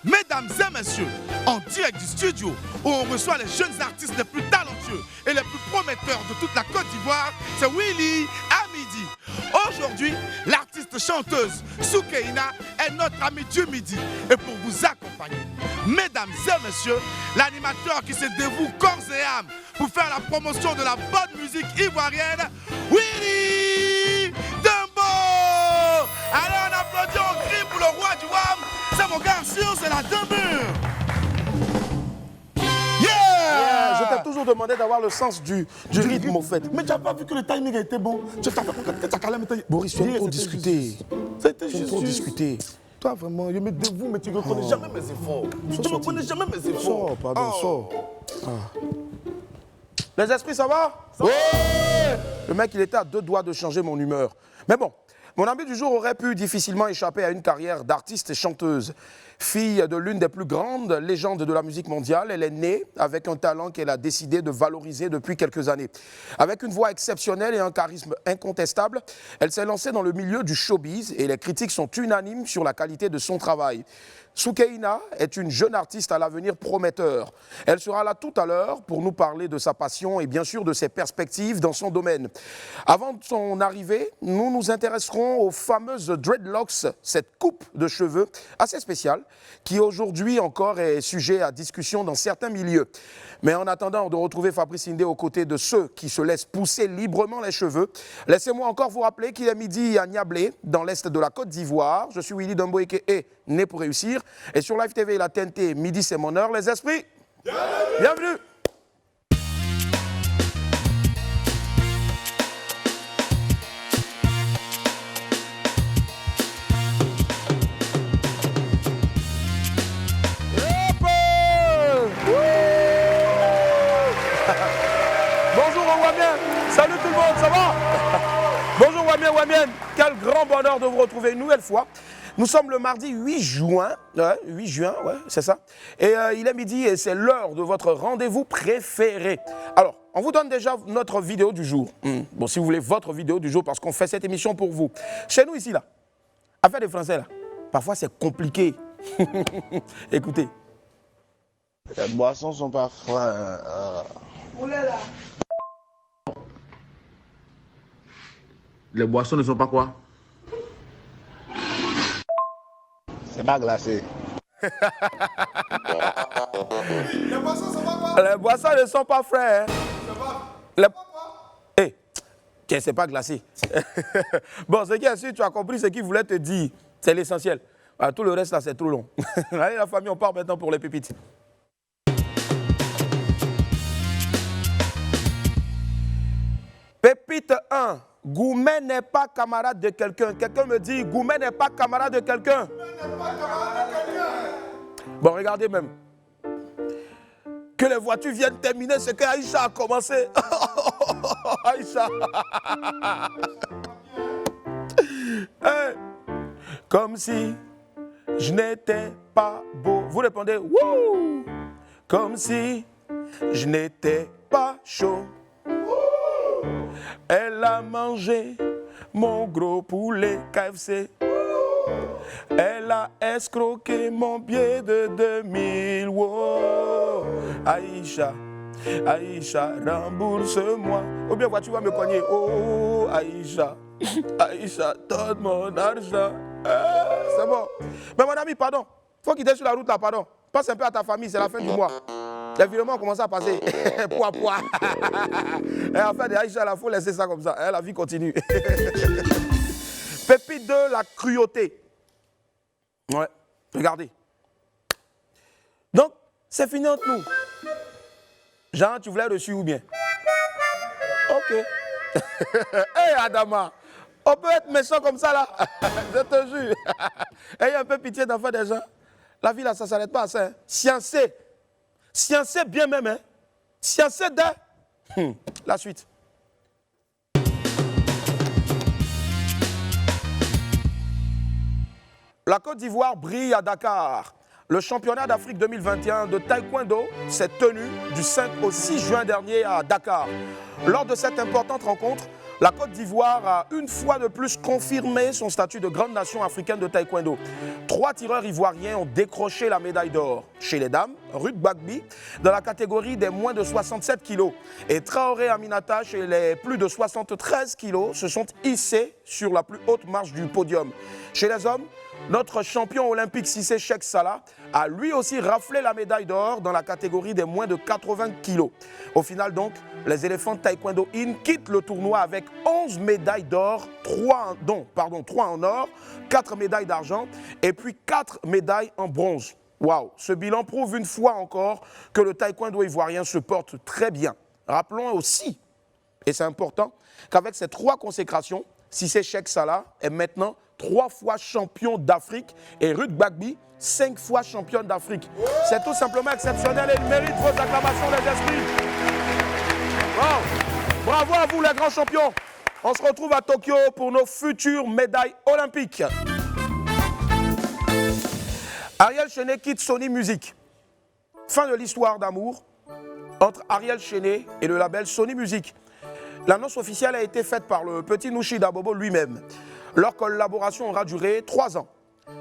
Mesdames et messieurs, en direct du studio où on reçoit les jeunes artistes les plus talentueux et les plus prometteurs de toute la Côte d'Ivoire, c'est Willy Amidi. Aujourd'hui, l'artiste chanteuse Soukeina est notre amie du midi. Et pour vous accompagner, mesdames et messieurs, l'animateur qui se dévoue corps et âme pour faire la promotion de la bonne musique ivoirienne, Willy Dembo. Allez, on applaudit, on crie pour le roi du WAM. C'est mon garçon, c'est la demeure. Yeah! Je t'ai toujours demandé d'avoir le sens du rythme, au fait. Mais tu n'as pas vu que le timing était bon. Tu as calé. Boris, tu aimes trop discuter. C'était Tu aimes trop discuter. Toi, vraiment, je me dévoue, mais tu ne reconnais jamais mes efforts. Tu ne reconnais jamais mes efforts. Sors, pardon, sors. Ah. Les esprits, ça va? Ouais! Le mec, il était à 2 doigts de changer mon humeur. Mais bon, mon ami du jour aurait pu difficilement échapper à une carrière d'artiste et chanteuse. Fille de l'une des plus grandes légendes de la musique mondiale, elle est née avec un talent qu'elle a décidé de valoriser depuis quelques années. Avec une voix exceptionnelle et un charisme incontestable, elle s'est lancée dans le milieu du showbiz et les critiques sont unanimes sur la qualité de son travail. Soukeina est une jeune artiste à l'avenir prometteur. Elle sera là tout à l'heure pour nous parler de sa passion et bien sûr de ses perspectives dans son domaine. Avant son arrivée, nous nous intéresserons aux fameuses dreadlocks, cette coupe de cheveux assez spéciale qui aujourd'hui encore est sujet à discussion dans certains milieux. Mais en attendant de retrouver Fabrice Indé aux côtés de ceux qui se laissent pousser librement les cheveux, laissez-moi encore vous rappeler qu'il est midi à Niablé, dans l'est de la Côte d'Ivoire. Je suis Willy Dembo et né pour réussir. Et sur Live TV et la TNT, midi c'est mon heure. Les esprits, bienvenue! Salut tout le monde, ça va? Bonjour Wamien, Wamien, quel grand bonheur de vous retrouver une nouvelle fois. Nous sommes le mardi 8 juin, c'est ça. Et il est midi et c'est l'heure de votre rendez-vous préféré. Alors, on vous donne déjà notre vidéo du jour. Bon, si vous voulez votre vidéo du jour, parce qu'on fait cette émission pour vous. Chez nous ici, là, affaire des Français, là, parfois c'est compliqué. Écoutez. Les boissons sont pas froides. Oulala. Les boissons ne sont pas quoi? C'est pas glacé. Les boissons sont pas quoi? Les boissons ne sont pas frais. Hein. Les... Hey, tiens, c'est pas glacé. Bon, ce qui est sûr, tu as compris ce qu'il voulait te dire. C'est l'essentiel. Ah, tout le reste, là, c'est trop long. Allez, la famille, on part maintenant pour les pépites. Pépite 1. Goumet n'est pas camarade de quelqu'un. Quelqu'un me dit, Goumet n'est pas camarade de quelqu'un. Bon, regardez même. Que les voitures viennent terminer ce que Aïcha a commencé. Aïcha. Hey. Comme si je n'étais pas beau. Vous répondez, wouh. Comme si je n'étais pas chaud. Elle a mangé mon gros poulet KFC. Elle a escroqué mon billet de 2000. Wow. Aïcha, Aïcha, rembourse-moi. Ou bien tu vas me cogner. Oh, Aïcha, Aïcha, donne mon argent. C'est bon. Mais mon ami, pardon. Faut quitter sur la route là, pardon. Passe un peu à ta famille, c'est la fin du mois. Les virements commencent à passer. Poids. Et en fait, Aïcha, il faut laisser ça comme ça. La vie continue. Pépite 2, la cruauté. Ouais, regardez. Donc, c'est fini entre nous. Jean, tu voulais reçu ou bien? Ok. Hey Adama, on peut être méchant comme ça là. Je te jure. Ayez un peu pitié d'enfants des gens. La vie là, ça ne s'arrête pas à ça. Hein. Sciencé. Sciencé bien même, hein. Sciencé de... La suite. La Côte d'Ivoire brille à Dakar. Le championnat d'Afrique 2021 de taekwondo s'est tenu du 5 au 6 juin dernier à Dakar. Lors de cette importante rencontre, La Côte d'Ivoire a une fois de plus confirmé son statut de grande nation africaine de taekwondo. 3 tireurs ivoiriens ont décroché la médaille d'or. Chez les dames, Ruth Bagby dans la catégorie des moins de 67 kg et Traoré Aminata chez les plus de 73 kg se sont hissés sur la plus haute marche du podium. Chez les hommes, notre champion olympique Cissé Cheikh Salah a lui aussi raflé la médaille d'or dans la catégorie des moins de 80 kg. Au final donc, les éléphants Taekwondo In quittent le tournoi avec 11 médailles d'or, 3 en or, 4 médailles d'argent et puis 4 médailles en bronze. Waouh, ce bilan prouve une fois encore que le taekwondo ivoirien se porte très bien. Rappelons aussi, et c'est important, qu'avec ces 3 consécrations, Cissé Cheikh Salah est maintenant 3 fois champion d'Afrique et Ruth Bagby 5 fois championne d'Afrique. C'est tout simplement exceptionnel et il mérite vos acclamations les esprits. Wow. Bravo à vous les grands champions. On se retrouve à Tokyo pour nos futures médailles olympiques. Ariel Chené quitte Sony Music. Fin de l'histoire d'amour entre Ariel Chené et le label Sony Music. L'annonce officielle a été faite par le petit Nouchi Dabobo lui-même. Leur collaboration aura duré 3 ans.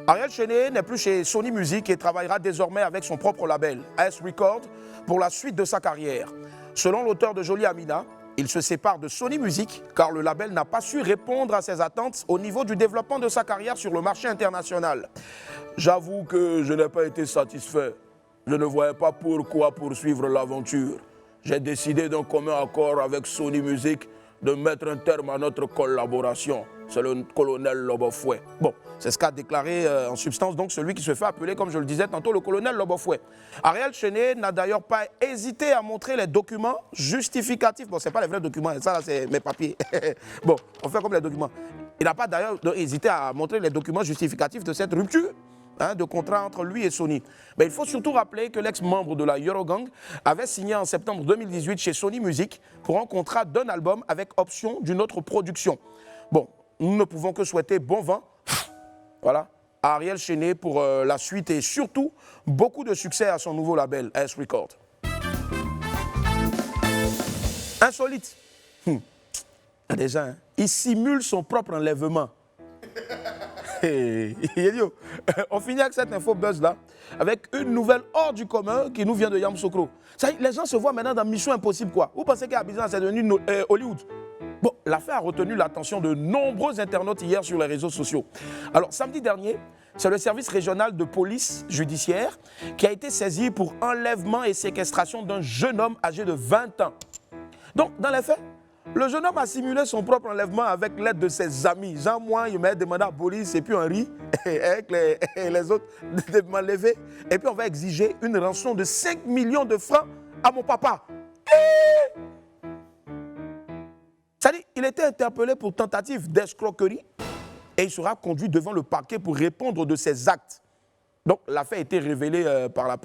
Ariel Chené n'est plus chez Sony Music et travaillera désormais avec son propre label, AS Records, pour la suite de sa carrière. Selon l'auteur de Jolie Amina, il se sépare de Sony Music car le label n'a pas su répondre à ses attentes au niveau du développement de sa carrière sur le marché international. J'avoue que je n'ai pas été satisfait. Je ne voyais pas pourquoi poursuivre l'aventure. J'ai décidé d'un commun accord avec Sony Music de mettre un terme à notre collaboration. C'est le colonel Lobofoué. Bon, c'est ce qu'a déclaré en substance donc celui qui se fait appeler, comme je le disais tantôt, le colonel Lobofoué. Ariel Chené n'a d'ailleurs pas hésité à montrer les documents justificatifs. Bon, ce n'est pas les vrais documents, ça là c'est mes papiers. Bon, on fait comme les documents. Il n'a pas d'ailleurs hésité à montrer les documents justificatifs de cette rupture de contrat entre lui et Sony. Mais il faut surtout rappeler que l'ex-membre de la Eurogang avait signé en septembre 2018 chez Sony Music pour un contrat d'un album avec option d'une autre production. Bon, nous ne pouvons que souhaiter bon vent voilà, à Ariel Chené pour la suite et surtout beaucoup de succès à son nouveau label, AS Records. Insolite. Déjà, hein, il simule son propre enlèvement. On finit avec cette info buzz là, avec une nouvelle hors du commun qui nous vient de Yamoussoukro. Les gens se voient maintenant dans Mission Impossible quoi. Vous pensez qu'Abidjan c'est devenu Hollywood? Bon, l'affaire a retenu l'attention de nombreux internautes hier sur les réseaux sociaux. Alors samedi dernier, c'est le service régional de police judiciaire qui a été saisi pour enlèvement et séquestration d'un jeune homme âgé de 20 ans. Donc dans les faits, le jeune homme a simulé son propre enlèvement avec l'aide de ses amis. Jean, moi, il m'a demandé à Boris et puis Henri, avec les autres, de m'enlever. Et puis on va exiger une rançon de 5 millions de francs à mon papa. C'est-à-dire, il était interpellé pour tentative d'escroquerie et il sera conduit devant le parquet pour répondre de ses actes. Donc l'affaire a été révélée par la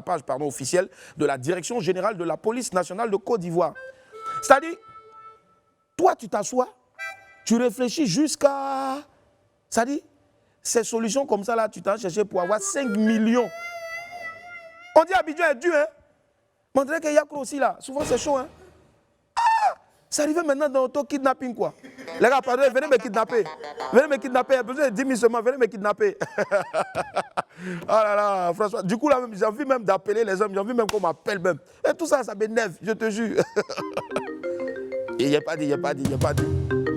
page officielle de la Direction générale de la police nationale de Côte d'Ivoire. C'est-à-dire, toi, tu t'assois, tu réfléchis jusqu'à... C'est-à-dire, ces solutions comme ça, là, tu t'en cherché pour avoir 5 millions. On dit Abidjan est dur, hein. Mais on dirait qu'il y a quoi aussi, là. Souvent, c'est chaud, hein. Ah, c'est arrivé maintenant dans l'auto-kidnapping, quoi. Les gars, pardon, venez me kidnapper. Venez me kidnapper. J'ai besoin de 10 000 seulement, venez me kidnapper. Oh là là, François. Du coup, là, j'ai envie même d'appeler les hommes. J'ai envie même qu'on m'appelle même. Et tout ça, ça m'énerve, je te jure. Il n'y a pas dit, il n'y a pas dit, il n'y a pas dit.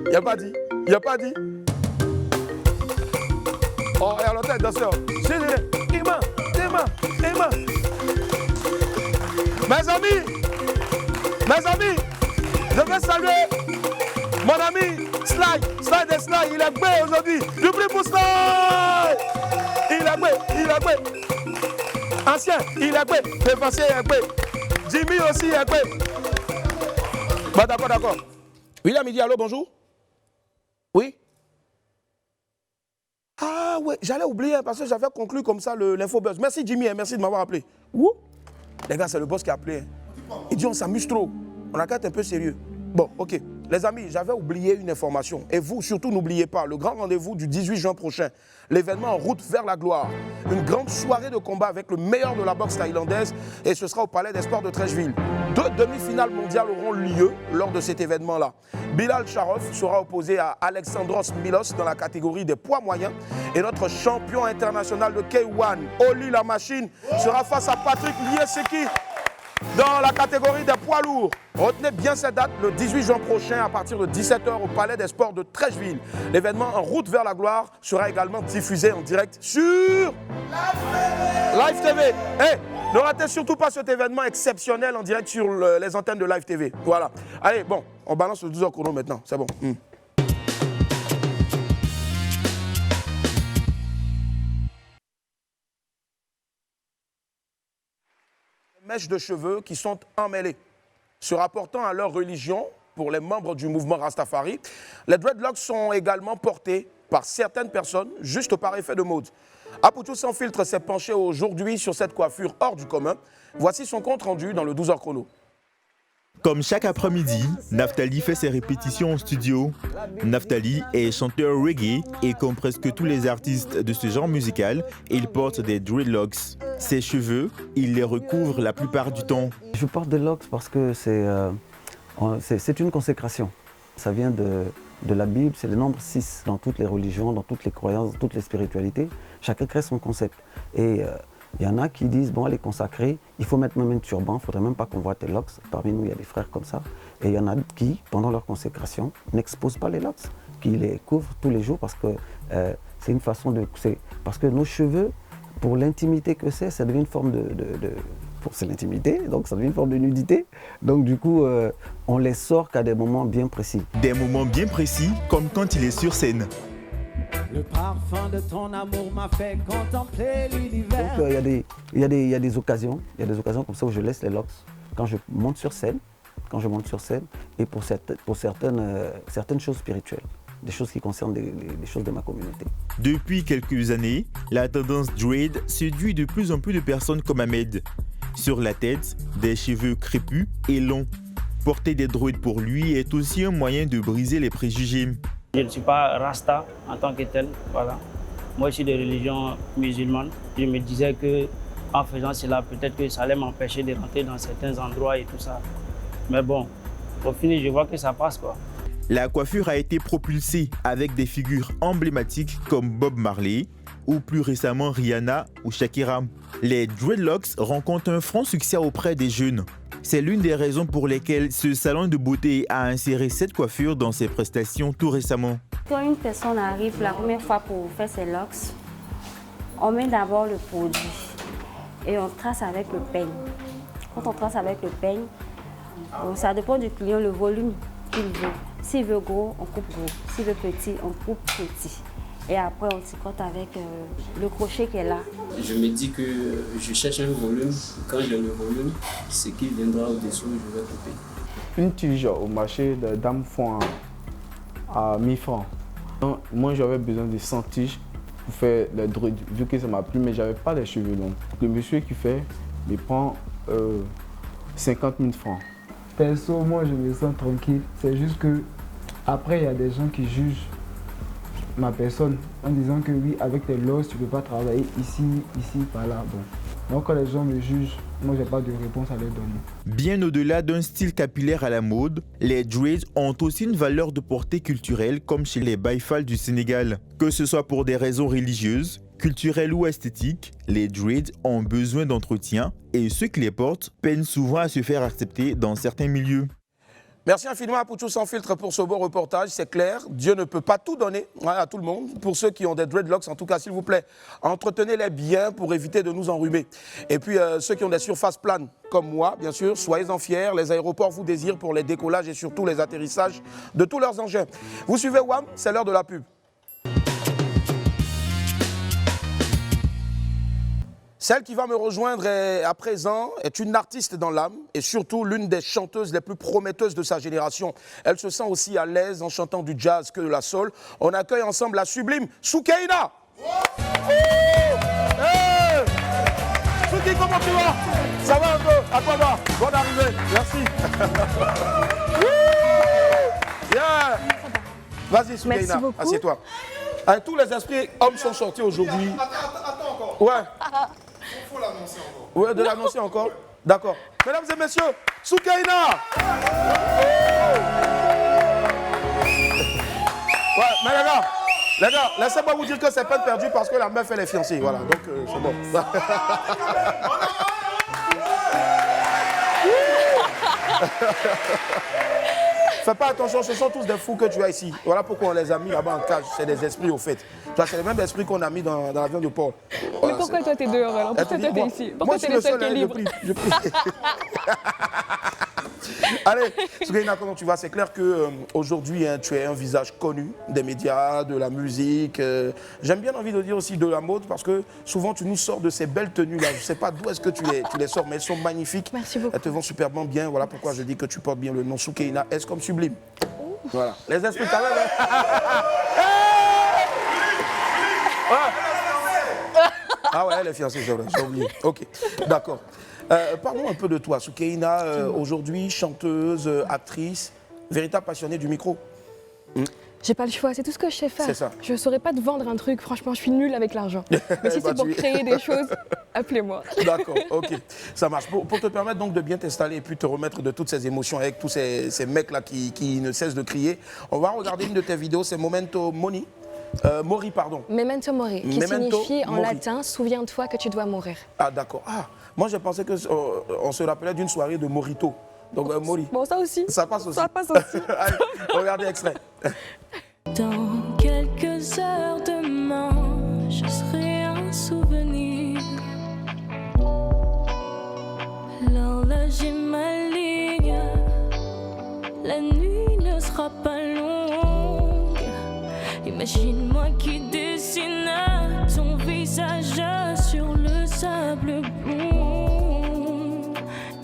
Il n'y a pas dit, il n'y a pas dit. Oh, et alors, danseur. Ima. Mes amis, je veux saluer mon ami Sly, il est bé aujourd'hui. Du bruit pour Sly. Il est bé. Ancien, il est bé. Défenseur, il est bé. Jimmy aussi, il est bé. Bah, d'accord. William, il dit allô, bonjour. Oui. Ah ouais, j'allais oublier parce que j'avais conclu comme ça l'info buzz. Merci Jimmy, merci de m'avoir appelé. Ouh. Les gars, c'est le boss qui a appelé. Il dit on s'amuse trop. On a qu'à être un peu sérieux. Bon, ok. Les amis, j'avais oublié une information. Et vous, surtout, n'oubliez pas, le grand rendez-vous du 18 juin prochain, l'événement En route vers la gloire. Une grande soirée de combat avec le meilleur de la boxe thaïlandaise et ce sera au Palais des Sports de Trècheville. 2 demi-finales mondiales auront lieu lors de cet événement-là. Bilal Sharov sera opposé à Alexandros Milos dans la catégorie des poids moyens et notre champion international de K1, Oli la machine, sera face à Patrick Lieseki dans la catégorie des poids lourds. Retenez bien cette date, le 18 juin prochain à partir de 17 h au Palais des Sports de Trècheville. L'événement En route vers la gloire sera également diffusé en direct sur Live TV. Hey, ne ratez surtout pas cet événement exceptionnel en direct sur les antennes de Live TV. Voilà. Allez, bon, on balance le 12 h chrono maintenant, c'est bon. Mèches de cheveux qui sont emmêlées. Se rapportant à leur religion, pour les membres du mouvement Rastafari, les dreadlocks sont également portés par certaines personnes, juste par effet de mode. Apoutou Sans Filtre s'est penché aujourd'hui sur cette coiffure hors du commun. Voici son compte rendu dans le 12 h chrono. Comme chaque après-midi, Naftali fait ses répétitions en studio. Naftali est chanteur reggae et comme presque tous les artistes de ce genre musical, il porte des dreadlocks. Ses cheveux, il les recouvre la plupart du temps. Je porte des locks parce que c'est une consécration. Ça vient de la Bible, c'est le nombre 6 dans toutes les religions, dans toutes les croyances, dans toutes les spiritualités. Chacun crée son concept. Et il y en a qui disent, bon, elle est consacrée, il faut mettre même un turban, il ne faudrait même pas qu'on voit tes locks. Parmi nous, il y a des frères comme ça. Et il y en a qui, pendant leur consécration, n'exposent pas les locks, qui les couvrent tous les jours parce que c'est une façon de... Parce que nos cheveux, pour l'intimité que c'est, ça devient une forme c'est l'intimité, donc ça devient une forme de nudité. Donc du coup, on les sort qu'à des moments bien précis. Des moments bien précis, comme quand il est sur scène. Le parfum de ton amour m'a fait contempler l'univers. Donc il y a des occasions comme ça où je laisse les locks quand je monte sur scène, et pour certaines choses spirituelles, des choses qui concernent des choses de ma communauté. Depuis quelques années, la tendance dread séduit de plus en plus de personnes comme Ahmed. Sur la tête, des cheveux crépus et longs. Porter des dreads pour lui est aussi un moyen de briser les préjugés. Je ne suis pas rasta en tant que tel, voilà. Moi, je suis de religion musulmane. Je me disais qu'en faisant cela, peut-être que ça allait m'empêcher de rentrer dans certains endroits et tout ça. Mais bon, au final, je vois que ça passe, quoi. La coiffure a été propulsée avec des figures emblématiques comme Bob Marley ou plus récemment Rihanna ou Shakira. Les dreadlocks rencontrent un franc succès auprès des jeunes. C'est l'une des raisons pour lesquelles ce salon de beauté a inséré cette coiffure dans ses prestations tout récemment. Quand une personne arrive la première fois pour faire ses locks, on met d'abord le produit et on trace avec le peigne. Quand on trace avec le peigne, ça dépend du client, le volume qu'il veut. S'il veut gros, on coupe gros. S'il veut petit, on coupe petit. Et après, on tricote avec le crochet qui est là. Je me dis que je cherche un volume. Quand j'ai le volume, ce qui viendra au-dessous, je vais couper. Une tige au marché de dames font à 1000 francs. Donc, moi, j'avais besoin de 100 tiges pour faire le dread, vu que ça m'a plu, mais j'avais pas les cheveux longs. Le monsieur qui fait, il prend 50 000 francs. Perso, moi, je me sens tranquille. C'est juste que après, il y a des gens qui jugent ma personne en disant que oui, avec tes losses, tu ne peux pas travailler ici, par là. Bon. Donc quand les gens me jugent, moi j'ai pas de réponse à leur donner. Bien au-delà d'un style capillaire à la mode, les dreads ont aussi une valeur de portée culturelle comme chez les Baïfal du Sénégal. Que ce soit pour des raisons religieuses, culturelles ou esthétiques, les dreads ont besoin d'entretien et ceux qui les portent peinent souvent à se faire accepter dans certains milieux. Merci infiniment à Apoutou Sans Filtre pour ce beau reportage, c'est clair. Dieu ne peut pas tout donner à tout le monde. Pour ceux qui ont des dreadlocks, en tout cas, s'il vous plaît, entretenez-les bien pour éviter de nous enrhumer. Et puis, ceux qui ont des surfaces planes, comme moi, bien sûr, soyez-en fiers. Les aéroports vous désirent pour les décollages et surtout les atterrissages de tous leurs engins. Vous suivez WAM, c'est l'heure de la pub. Celle qui va me rejoindre à présent est une artiste dans l'âme et surtout l'une des chanteuses les plus prometteuses de sa génération. Elle se sent aussi à l'aise en chantant du jazz que de la soul. On accueille ensemble la sublime Soukaina. Hey Souki, comment tu vas? Ça va un peu? À toi va? Bonne arrivée, merci. Yeah. Vas-y, Soukaina, Merci beaucoup. assieds-toi. Tous les esprits hommes sont sortis aujourd'hui. Attends encore. Ouais. Il faut l'annoncer encore. Ouais, de l'annoncer encore. D'accord. Mesdames et messieurs, Soukaina. Ouais, mais les gars, laissez-moi vous dire que c'est peine perdue parce que la meuf, elle est fiancée. Voilà, donc c'est bon. Fais pas attention, ce sont tous des fous que tu as ici. Voilà pourquoi on les a mis là-bas en cage. C'est des esprits au fait. C'est les mêmes esprits qu'on a mis dans l'avion de Paul. Voilà, mais pourquoi toi t'es dehors alors? Pourquoi toi t'es ici? Pourquoi t'es le seul qui est libre? Je prie. Allez, Soukaina, comment tu vas? C'est clair qu'aujourd'hui, tu es un visage connu des médias, de la musique. J'aime bien envie de dire aussi de la mode parce que souvent tu nous sors de ces belles tenues-là. Je ne sais pas d'où est-ce que tu les sors, mais elles sont magnifiques. Merci beaucoup. Elles te vont superbement bien. Voilà pourquoi je dis que tu portes bien le nom Soukaina S comme sublime. Voilà. Les esprits quand même. Ah ouais, elle est fiancée, c'est vrai, j'ai oublié. Ok, d'accord. Parlons un peu de toi, Soukaina, aujourd'hui chanteuse, actrice, véritable passionnée du micro. J'ai pas le choix, c'est tout ce que je sais faire. C'est ça. Je saurais pas te vendre un truc, franchement, je suis nulle avec l'argent. Mais si c'est pour créer des choses, appelez-moi. D'accord, ok, ça marche. Pour te permettre donc de bien t'installer et puis te remettre de toutes ces émotions avec tous ces mecs-là qui ne cessent de crier, on va regarder une de tes vidéos, c'est Memento Mori. Memento Mori, qui signifie en latin « Souviens-toi que tu dois mourir ». Ah d'accord. Ah, moi j'ai pensé qu'on se rappelait d'une soirée de Morito. Donc Mori. Bon, ça aussi. Ça passe aussi. Ça passe aussi. Allez, regardez l'extrait. Dans quelques heures demain, je serai un souvenir. L'horloge est maligne, la nuit ne sera pas longue. Imagine-moi qui dessine ton visage sur le sable blond.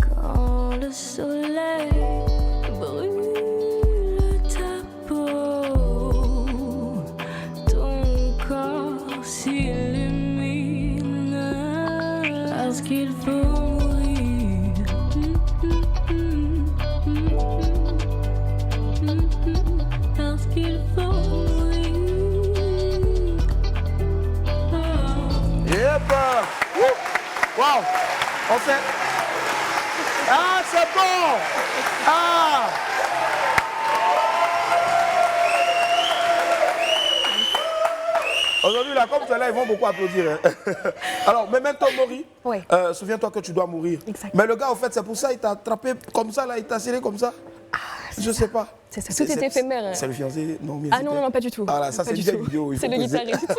Quand le soleil brûle ta peau, ton corps s'illumine parce qu'il faut mourir. Parce qu'il faut mourir. Yep. Wow. On fait. Ah, c'est bon. Ah. Aujourd'hui, là, comme tu es là, ils vont beaucoup applaudir. Hein. Alors, Memento Mori, ouais. Souviens-toi que tu dois mourir. Exact. Mais le gars, au fait, c'est pour ça, il t'a attrapé comme ça, là, il t'a serré comme ça. Je sais pas. C'est ça, tout est éphémère. Hein. C'est le fiancé? Non, mais ah non, non, pas du tout. Ah là, ça, c'est une vieille vidéo. C'est le guitariste.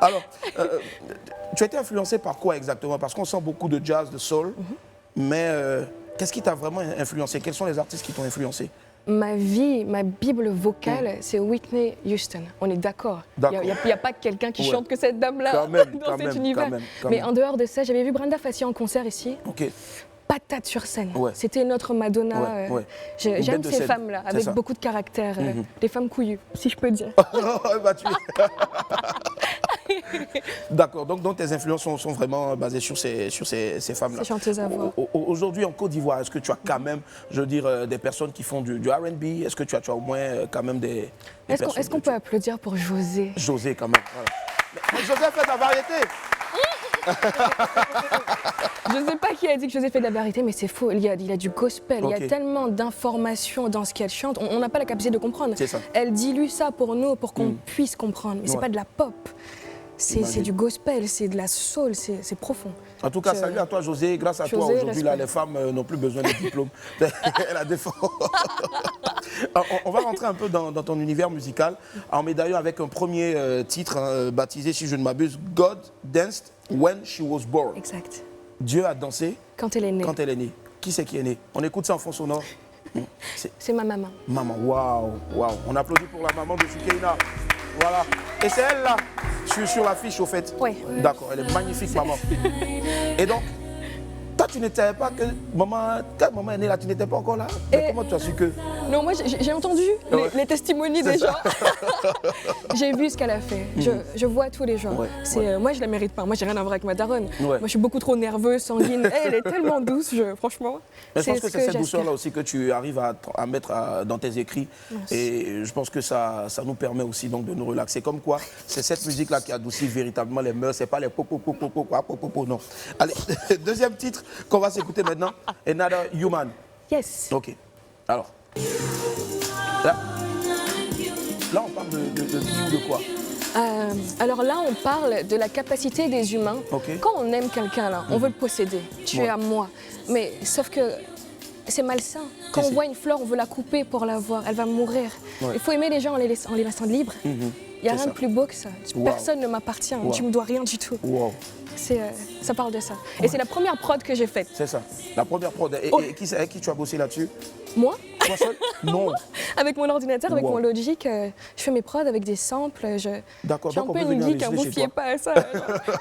Alors, tu as été influencé par quoi exactement? Parce qu'on sent beaucoup de jazz, de soul. Mais qu'est-ce qui t'a vraiment influencé? Quels sont les artistes qui t'ont influencé? Ma vie, ma bible vocale, c'est Whitney Houston. On est d'accord. Il n'y a pas quelqu'un qui chante que cette dame-là dans cet univers. Mais en dehors de ça, j'avais vu Brenda Fassie en concert ici. Ok. Patate sur scène. Ouais. C'était notre Madonna. J'aime ces femmes-là, avec beaucoup de caractère. Des femmes couillues, si je peux dire. Bah, d'accord, donc tes influences sont vraiment basées sur ces femmes-là. Ces chanteuses à voix. Aujourd'hui en Côte d'Ivoire, est-ce que tu as quand même, je veux dire, des personnes qui font du R&B? Est-ce que tu as au moins quand même des personnes? Est-ce qu'on peut applaudir pour José? José quand même, voilà. Mais José fait de la variété. Je ne sais pas qui a dit que José fait de la variété, mais c'est faux. Il y a du gospel, il y a tellement d'informations dans ce qu'elle chante. On n'a pas la capacité de comprendre. Ça. Elle dilue ça pour nous, pour qu'on puisse comprendre. Mais c'est pas de la pop. C'est du gospel, c'est de la soul, c'est profond. En tout cas, salut à toi José. Grâce à toi, aujourd'hui, les femmes n'ont plus besoin de diplôme. Elle a défendu. On va rentrer un peu dans ton univers musical. Alors, mais d'ailleurs avec un premier titre baptisé, si je ne m'abuse, God Danced When She Was Born. Exact. Dieu a dansé quand elle est née. Quand elle est née. Qui c'est qui est né? On écoute ça en fond sonore. C'est ma maman. Maman, waouh. On applaudit pour la maman de Soukaina. Voilà. Et c'est elle là, sur l'affiche au fait. Oui. D'accord, elle est magnifique, maman. Et donc, toi tu n'étais pas que maman, quand maman est née là, tu n'étais pas encore là. Mais comment tu as su que Non, moi j'ai entendu les testimonies des gens. J'ai vu ce qu'elle a fait. Je vois tous les jours. Moi je la mérite pas. Moi j'ai rien à voir avec ma daronne. Moi je suis beaucoup trop nerveuse, sanguine. Elle est tellement douce, franchement. Mais je pense que c'est cette douceur-là aussi que tu arrives à mettre dans tes écrits. Merci. Et je pense que ça nous permet aussi donc de nous relaxer. Comme quoi, c'est cette musique-là qui adoucit véritablement les mœurs. C'est pas les popo, non. Allez, deuxième titre qu'on va s'écouter maintenant, Another Human. Yes. Ok. Alors, là on parle de quoi? Alors là, on parle de la capacité des humains. Quand on aime quelqu'un, là, on veut le posséder. Tu es à moi. Mais sauf que c'est malsain. Quand on voit une fleur, on veut la couper pour la voir. Elle va mourir. Il faut aimer les gens en les laissant libres. Il n'y a rien de plus beau que ça. Personne ne m'appartient. Tu ne me dois rien du tout. Ça parle de ça. Et c'est la première prod que j'ai faite. C'est ça, la première prod. Et avec qui tu as bossé là-dessus? Moi? Toi seul? Non. Avec mon ordinateur, avec mon Logic, je fais mes prods avec des samples. D'accord, donc on peut venir enregistrer chez toi. Vous ne fiez pas à ça.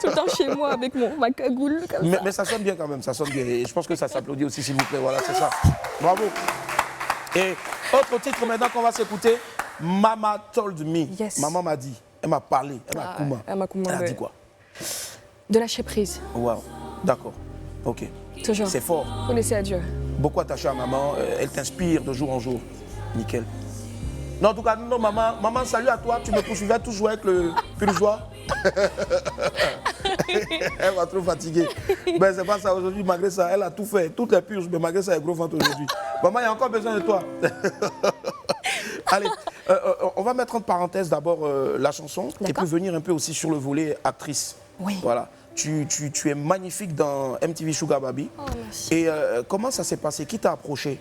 Tout le temps chez moi avec ma cagoule comme ça. Mais ça sonne bien quand même, ça sonne bien. Et je pense que ça s'applaudit aussi, s'il vous plaît. Voilà, c'est ça. Bravo. Et autre titre maintenant qu'on va s'écouter, Mama Told Me. Yes. Maman m'a dit, elle m'a parlé, elle m'a commandé. Elle a dit quoi? De lâcher prise. Wow, d'accord, ok. Toujours. C'est fort. Faut laisser à Dieu. Beaucoup attaché à maman, elle t'inspire de jour en jour. Nickel. Non, en tout cas, non, maman, salut à toi, tu me poursuivais toujours avec le purgeois. Elle va trop fatiguée. Ben, c'est pas ça aujourd'hui, malgré ça, elle a tout fait. Toutes les purges, mais malgré ça, elle est gros ventre aujourd'hui. Maman, il y a encore besoin de toi. Allez, on va mettre en parenthèse d'abord la chanson et puis venir un peu aussi sur le volet actrice. Oui. Voilà. Tu es magnifique dans MTV Sugar Baby. Oh, merci. Et comment ça s'est passé? Qui t'a approché?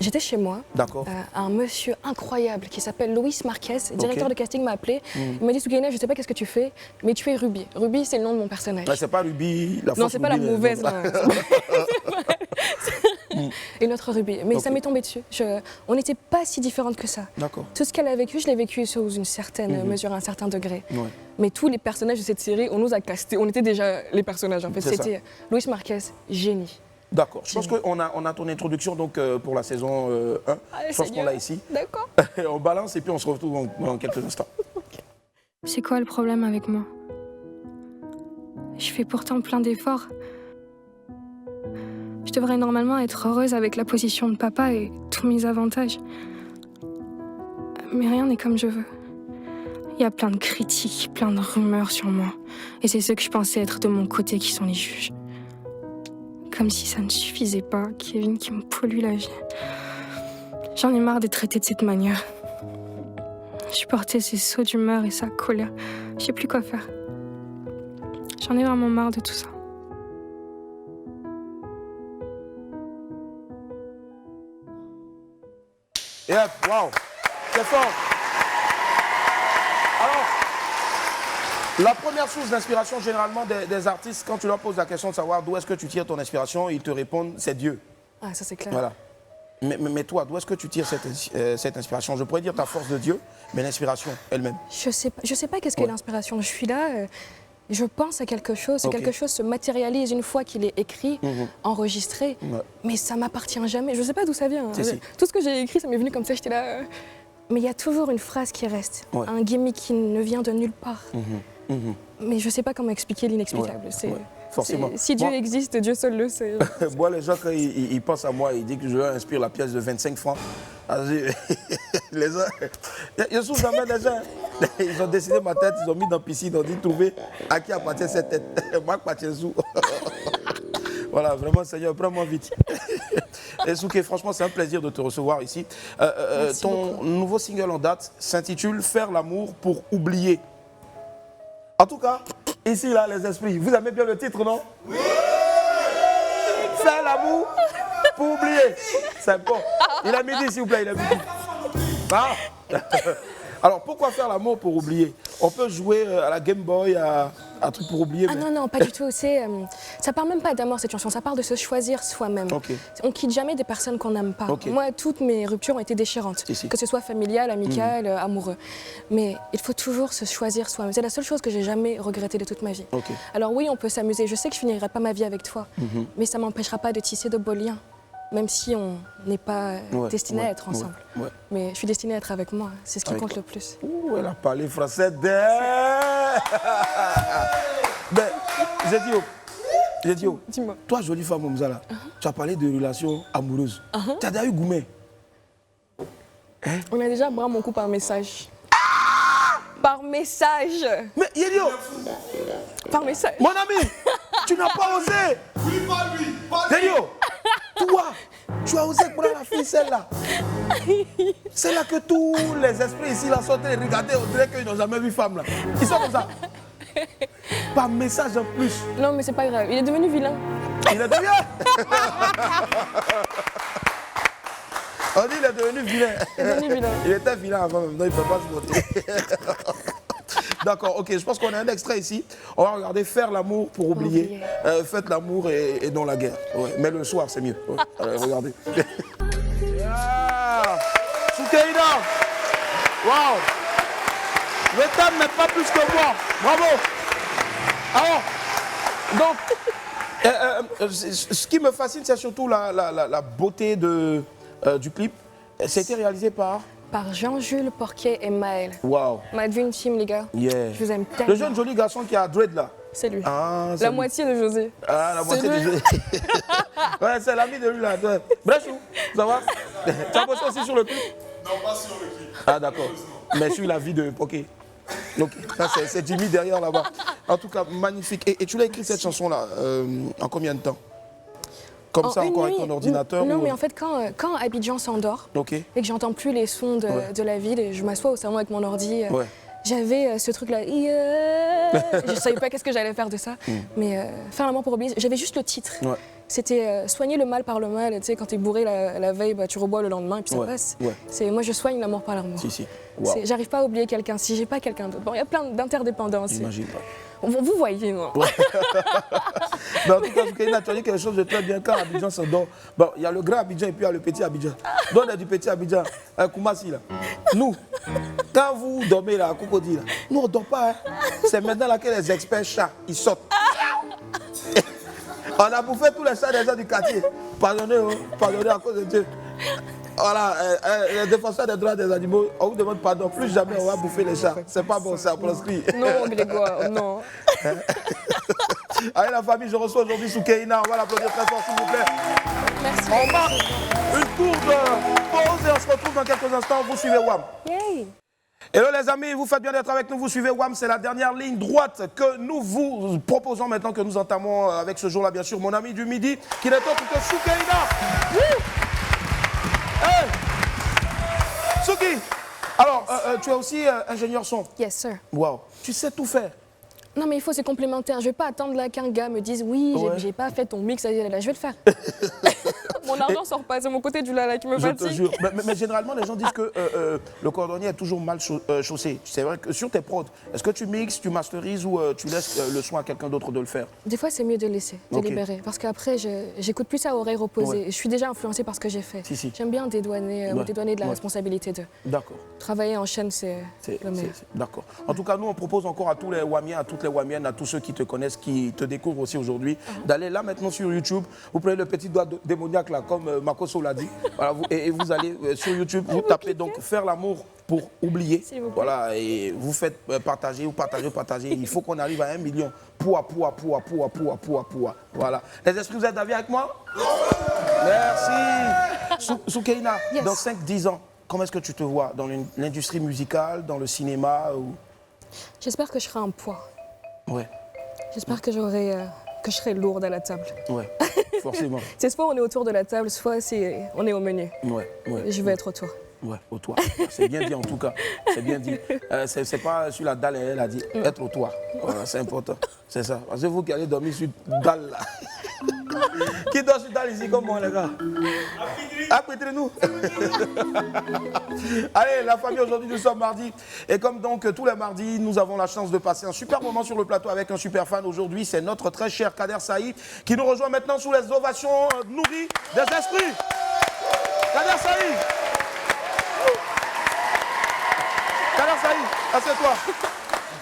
J'étais chez moi. D'accord. Un monsieur incroyable qui s'appelle Luis Marquez, directeur de casting, m'a appelé. Il m'a dit, Soukaina, je ne sais pas qu'est-ce que tu fais, mais tu es Ruby. Ruby, c'est le nom de mon personnage. C'est pas Ruby, la fausse. Non, c'est pas la mauvaise, là. Et notre Ruby. Mais ça m'est tombé dessus. On n'était pas si différentes que ça. D'accord. Tout ce qu'elle a vécu, je l'ai vécu sous une certaine mesure, un certain degré. Ouais. Mais tous les personnages de cette série, on nous a castés. On était déjà les personnages, en fait. C'était Luis Marquez, génie. D'accord. Je pense qu'on a ton introduction donc, pour la saison 1. Je pense qu'on l'a ici. D'accord. On balance et puis on se retrouve dans quelques instants. C'est quoi le problème avec moi? Je fais pourtant plein d'efforts. Je devrais normalement être heureuse avec la position de papa et tous mes avantages. Mais rien n'est comme je veux. Il y a plein de critiques, plein de rumeurs sur moi. Et c'est ceux que je pensais être de mon côté qui sont les juges. Comme si ça ne suffisait pas, Kevin qui me pollue la vie. J'en ai marre d'être traitée de cette manière. Je supportais ses sauts d'humeur et sa colère. Je sais plus quoi faire. J'en ai vraiment marre de tout ça. Yep, wow, c'est fort. Alors, la première source d'inspiration généralement des artistes, quand tu leur poses la question de savoir d'où est-ce que tu tires ton inspiration, ils te répondent c'est Dieu. Ah, ça c'est clair. Voilà. Mais toi, d'où est-ce que tu tires cette inspiration? Je pourrais dire ta force de Dieu, mais l'inspiration elle-même. Je sais pas qu'est-ce qu'est l'inspiration. Je suis là, je pense à quelque chose, quelque chose se matérialise une fois qu'il est écrit, enregistré, mais ça m'appartient jamais. Je sais pas d'où ça vient. Tout ce que j'ai écrit, ça m'est venu comme ça, j'étais là. Mais il y a toujours une phrase qui reste, un gimmick qui ne vient de nulle part. Mais je sais pas comment expliquer l'inexplicable. Forcément. Si Dieu existe, Dieu seul le sait. Moi, les gens, quand ils pensent à moi, ils disent que je leur inspire la pièce de 25 francs. Les gens, je souffre jamais des gens. Ils ont dessiné ma tête, ils ont mis dans la piscine, ils ont dit trouver à qui appartient cette tête. Marc Pachezou. Voilà, vraiment, Seigneur, prends-moi vite. Et Souké, franchement, c'est un plaisir de te recevoir ici. Ton nouveau single en date s'intitule « Faire l'amour pour oublier ». En tout cas, ici, là, les esprits, vous aimez bien le titre, non? Oui! Faire l'amour pour oublier. C'est bon. Il a midi, s'il vous plaît, il a midi. Ah. Alors, pourquoi faire l'amour pour oublier? On peut jouer à la Game Boy, à un truc pour oublier. Ah non, pas du tout. Ça parle même pas d'amour, cette chanson. Ça parle de se choisir soi-même. On quitte jamais des personnes qu'on n'aime pas. Moi, toutes mes ruptures ont été déchirantes. Que ce soit familial, amical, amoureux. Mais il faut toujours se choisir soi-même. C'est la seule chose que j'ai jamais regrettée de toute ma vie. Alors oui, on peut s'amuser. Je sais que je finirai pas ma vie avec toi. Mais ça m'empêchera pas de tisser de beaux liens. même si on n'est pas destiné à être ensemble. Ouais. Mais je suis destinée à être avec moi, c'est ce qui compte le plus. Ouh, elle a parlé français Ben, Zédio, dis-moi. Toi, jolie femme Omzala, tu as parlé de relations amoureuses. Tu as déjà eu Goumet? On a déjà bras mon coup par message. Par message. Mais Yédio, par message. Mon ami, tu n'as pas osé. Oui, pas lui. Yédio, toi, tu as osé prendre la fille, celle-là. Celle-là que tous les esprits ici là, sont en train de regarder, on dirait qu'ils n'ont jamais vu femme là. Ils sont comme ça. Par message en plus. Non, mais c'est pas grave. Il est devenu vilain. Il est devenu. On dit qu'il est devenu vilain. Il est devenu vilain. Il était vilain avant, maintenant il ne peut pas se montrer. D'accord, ok, je pense qu'on a un extrait ici. On va regarder Faire l'amour pour oublier. Faites l'amour et non la guerre. Ouais, mais le soir, c'est mieux. Ouais. Allez, regardez. Soukaina. Waouh. Le thème n'est pas plus que moi. Bravo. Alors, donc, ce qui me fascine, c'est surtout la beauté du clip. C'était réalisé par Jean-Jules Porquier et Maël. Waouh. Ma dream team, les gars. Yeah. Je vous aime tellement. Le jeune joli garçon qui a dread là. C'est lui. Ah, la moitié de José. Ah, la moitié de José. Ouais, c'est l'ami de lui là. Brechou, ça va? Tu as bossé aussi sur le clip? Non, pas sur le clip. Ah, d'accord. Mais sur la vie de Poké. Donc, ça, c'est Jimmy derrière là-bas. En tout cas, magnifique. Et tu l'as écrit cette chanson-là en combien de temps? Comme ça, encore avec ton ordinateur? Non, mais en fait, quand Abidjan s'endort et que j'entends plus les sons de la ville, et je m'assois au salon avec mon ordi, j'avais ce truc-là. Je savais pas qu'est-ce que j'allais faire de ça. Mais Faire l'amour pour oublier, j'avais juste le titre. C'était soigner le mal par le mal. Tu sais, quand t'es bourré la veille, bah, tu rebois le lendemain et puis ça passe. Moi, je soigne l'amour par l'amour. Si. Wow. J'arrive pas à oublier quelqu'un si j'ai pas quelqu'un d'autre. Bon, il y a plein d'interdépendances. J'imagine pas. Vous voyez, non? Mais en tout cas, Soukaina, tu as dit quelque chose de très bien. Quand Abidjan s'endort, bon, il y a le grand Abidjan et puis il y a le petit Abidjan. Donc, il y a du petit Abidjan, Koumassi là. Nous, quand vous dormez là, à Cocody là, nous on ne dort pas. Hein. C'est maintenant là que les experts chats, ils sortent. On a bouffé tous les chats des gens du quartier. Pardonnez à cause de Dieu. Voilà, les défenseurs des droits des animaux, on vous demande pardon. Plus jamais on va bouffer les chats. C'est pas bon, c'est proscrit. Non, Grégoire, non. Allez la famille, je reçois aujourd'hui Soukaina. On va l'applaudir très fort s'il vous plaît. Merci. On marque une courte pause et on se retrouve dans quelques instants. Vous suivez WAM. Yay. Hello les amis, vous faites bien d'être avec nous, vous suivez WAM, c'est la dernière ligne droite que nous vous proposons maintenant, que nous entamons avec ce jour-là, bien sûr, mon ami du midi, qui n'est autre que Soukaina. Hey Souki, alors tu es aussi ingénieur son. Yes, sir. Waouh, tu sais tout faire. Non, mais il faut, c'est complémentaire. Je vais pas attendre là qu'un gars me dise oui, j'ai pas fait ton mix, là, je vais le faire. Mon argent sort pas, c'est mon côté du lala qui me fatigue. Je te jure. Mais généralement, les gens disent que le cordonnier est toujours mal chaussé. C'est vrai que sur tes prods, est-ce que tu mixes, tu masterises ou tu laisses le soin à quelqu'un d'autre de le faire? Des fois, c'est mieux de laisser, de libérer. Parce qu'après, j'écoute plus à oreille reposée. Je suis déjà influencée par ce que j'ai fait. J'aime bien dédouaner, me dédouaner de la responsabilité de. D'accord. Travailler en chaîne, c'est le meilleur. D'accord. En tout cas, nous, on propose encore à tous les Wamiens, à toutes les Wamiennes, à tous ceux qui te connaissent, qui te découvrent aussi aujourd'hui, d'aller là maintenant sur YouTube. Vous prenez le petit doigt démoniaque là, comme Makoso l'a dit. Voilà, et vous allez sur YouTube, vous tapez donc Faire l'amour pour oublier. Voilà, et vous faites partager. Il faut qu'on arrive à 1 million. Poua. Voilà. Les esprits, vous êtes d'accord avec moi? Merci. Soukaina, dans 5-10 ans, comment est-ce que tu te vois? Dans l'industrie musicale, dans le cinéma ou... J'espère que je serai un poids. Ouais. J'espère que je serai lourde à la table. Ouais, forcément. C'est soit on est autour de la table, soit on est au menu. Ouais. Je veux être autour. Ouais, au toit. C'est bien dit en tout cas. C'est bien dit. C'est pas sur la dalle, elle a dit être au toit. Voilà, c'est important. C'est ça. Parce que vous qui allez dormir sur dalle là. Qui dort sur dalle ici comme moi les gars? Apprêtez-nous. Allez, la famille, aujourd'hui nous sommes mardi. Et comme donc tous les mardis, nous avons la chance de passer un super moment sur le plateau avec un super fan. Aujourd'hui, c'est notre très cher Kader Saï qui nous rejoint maintenant sous les ovations nourries des esprits. Kader Saï. Kader Saï, assieds-toi.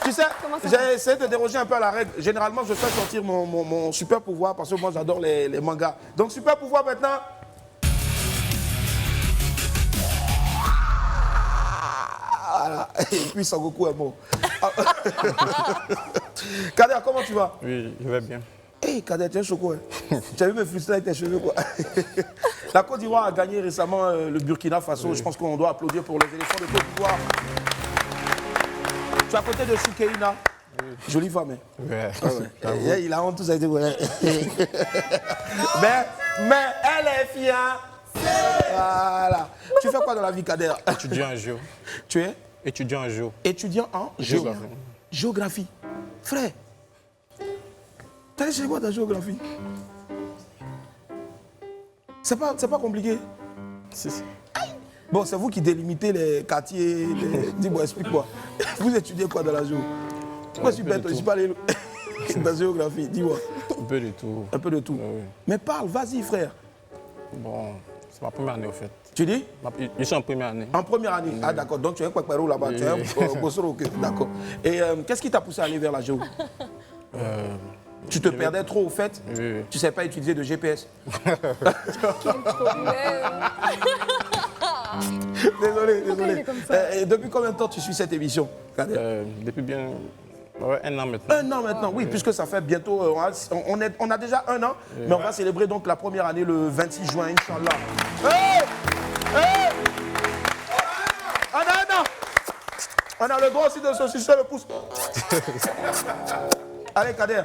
Tu sais, j'ai essayé de déroger un peu à la règle. Généralement, je fais sortir mon super pouvoir parce que moi, j'adore les mangas. Donc, super pouvoir maintenant. Voilà. Et puis Sangoku est mort. Kader, comment tu vas? Oui, je vais bien. Hey, Kader, tu es choco. Hein. Tu as vu me frustrer avec tes cheveux, quoi. La Côte d'Ivoire a gagné récemment le Burkina Faso. Oui. Je pense qu'on doit applaudir pour les éléphants de Côte d'Ivoire. Tu es à côté de Soukeina. Oui. Jolie femme. Hein. Ouais. Ah ouais. Il a honte, tout ça a été ouais. mais elle est fière. Voilà. Tu fais quoi dans la vie, Kader? Étudiant en géo. Tu es? Étudiant en géo. Étudiant en géographie. Géographie. Frère, t'as essayé quoi ta géographie? C'est pas compliqué. Bon, c'est vous qui délimitez les quartiers. Dis-moi, explique-moi. Vous étudiez quoi dans la géo? Moi, je suis bête, je suis pas allé dans la géographie. Dis-moi. Un peu de tout. Un peu de tout. Oui. Mais parle, vas-y, frère. Bon, c'est ma première année, au fait. Tu dis? Je suis en première année. En première année? Oui. Ah, d'accord. Donc, tu es un Kwekpero là-bas. Oui. Tu es un Bossoro, ok. D'accord. Et qu'est-ce qui t'a poussé à aller vers la géo? Tu te perdais trop, au fait? Oui. Tu ne sais pas utiliser de GPS? Quel problème. Désolé. Et depuis combien de temps tu suis cette émission? Depuis bien... Ouais, 1 an maintenant. 1 an maintenant, oui, puisque ça fait bientôt... On a déjà 1 an, mais on va célébrer donc la première année le 26 juin, Inch'Allah. Hey! Hey! On a 1 an! On a le droit aussi de se sucer le pouce. Allez, Kader,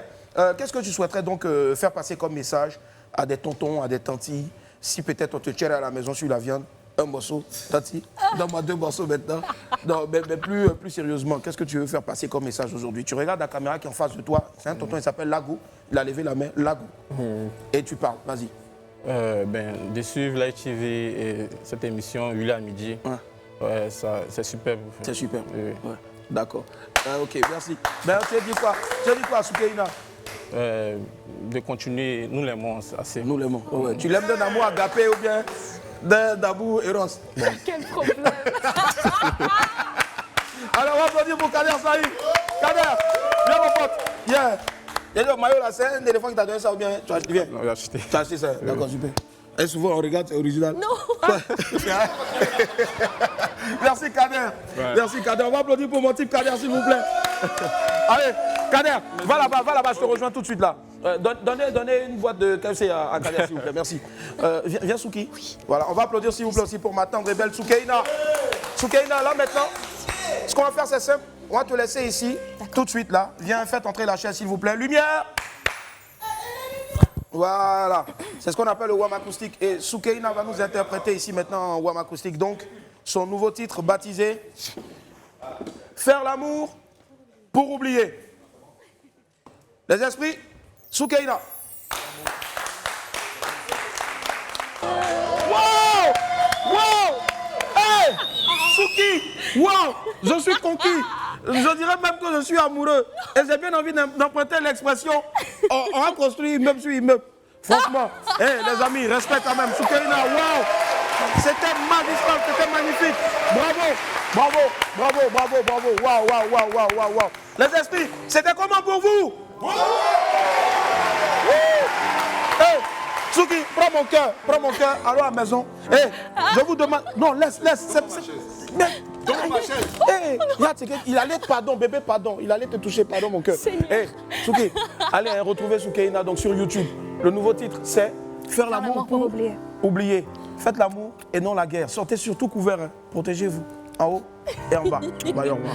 qu'est-ce que tu souhaiterais donc faire passer comme message à des tontons, à des tantis, si peut-être on te tire à la maison sur la viande? 1 morceau, Tati, donne-moi 2 morceaux maintenant. Non, mais plus sérieusement, qu'est-ce que tu veux faire passer comme message aujourd'hui? Tu regardes la caméra qui est en face de toi, c'est un tonton, il s'appelle Lagou, il a levé la main, Lagou. Et tu parles, vas-y. De suivre l'ITV et cette émission, Uli à midi, ouais, c'est superbe. C'est superbe, oui. Ouais. D'accord. Ok, merci. Ben, tu as dit quoi, Soukeina? De continuer, nous l'aimons assez. Nous l'aimons, ouais. Tu l'aimes d'un amour agapé ou bien d'Abou et Ross? Bon. Quel problème. Alors on va applaudir pour Kader Saïd. Kader, viens mon pote. Viens. Et le maillot là, c'est un éléphant qui t'a donné ça ou bien tu as acheté? Viens. Non, j'ai acheté. Tu as acheté ça? Oui. D'accord, super. Et souvent on regarde, c'est original. Non. Merci Kader. Ouais. Merci Kader. On va applaudir pour mon type Kader s'il vous plaît. Allez, Kader, va là-bas, je te rejoins tout de suite là. Donnez une boîte de KFC à Kader s'il vous plaît, merci. Viens Souki. Oui. Voilà, on va applaudir s'il vous plaît aussi pour ma tendre et belle Soukeina. Soukeina, là maintenant, ce qu'on va faire c'est simple, on va te laisser ici, tout de suite là. Viens, faites entrer la chaise s'il vous plaît. Lumière. Voilà, c'est ce qu'on appelle le Wham acoustique. Et Soukeina va nous interpréter ici maintenant en Wham acoustique. Donc, son nouveau titre baptisé Faire l'amour pour oublier. Les esprits, Soukeina. Wow! Wow! Hey! Souki! Wow! Je suis conquis. Je dirais même que je suis amoureux. Et j'ai bien envie d'emprunter l'expression on a construit immeuble sur immeuble. Franchement, hey, les amis, respect quand même. Soukeina, wow! C'était magistral, c'était magnifique. Bravo. Wow. Les esprits, c'était comment pour vous? Hey, Souki, prends mon cœur, allons à la maison. Hey, je vous demande. Non, laisse. Donne ma chaise. Hey, il allait bébé, pardon. Il allait te toucher, pardon, mon cœur. Hey, Souki, allez retrouver Soukeina donc sur YouTube. Le nouveau titre, c'est Faire l'amour pour oublier. Faites l'amour et non la guerre. Sortez surtout couvert. Hein. Protégez-vous. En haut et en bas. Bye, au revoir.